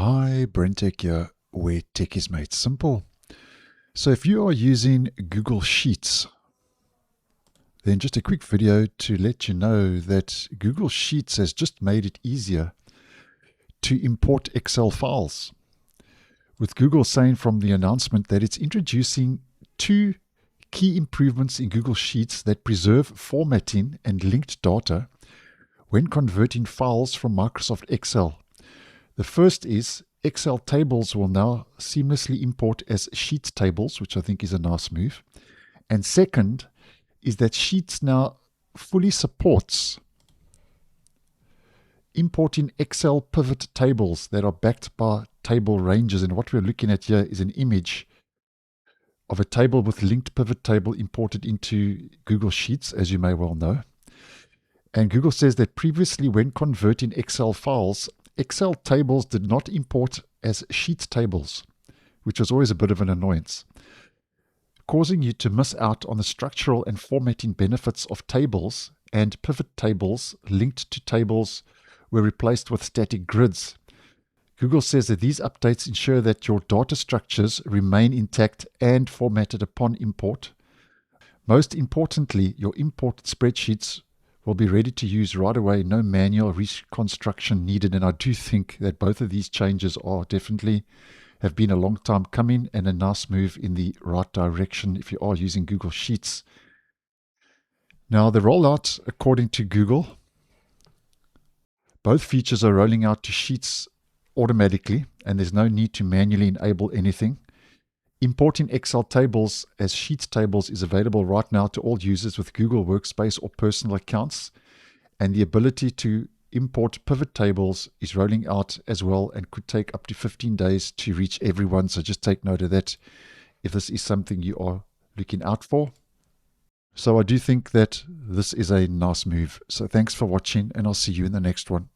Hi, BrenTech here, where tech is made simple. So if you are using Google Sheets, then just a quick video to let you know that Google Sheets has just made it easier to import Excel files. With Google saying from the announcement that it's introducing two key improvements in Google Sheets that preserve formatting and linked data when converting files from Microsoft Excel. The first is Excel tables will now seamlessly import as Sheets tables, which I think is a nice move. And second is that Sheets now fully supports importing Excel pivot tables that are backed by table ranges. And what we're looking at here is an image of a table with linked pivot table imported into Google Sheets, as you may well know. And Google says that previously when converting Excel files, Excel tables did not import as sheet tables, which was always a bit of an annoyance, causing you to miss out on the structural and formatting benefits of tables, and pivot tables linked to tables were replaced with static grids. Google says that these updates ensure that your data structures remain intact and formatted upon import. Most importantly, your imported spreadsheets will be ready to use right away, no manual reconstruction needed. And I do think that both of these changes are definitely have been a long time coming and a nice move in the right direction if you are using Google Sheets. Now, the rollout, according to Google, both features are rolling out to Sheets automatically, and there's no need to manually enable anything. Importing Excel tables as Sheets tables is available right now to all users with Google Workspace or personal accounts, and the ability to import pivot tables is rolling out as well and could take up to 15 days to reach everyone. So just take note of that if this is something you are looking out for. So I do think that this is a nice move. So thanks for watching, and I'll see you in the next one.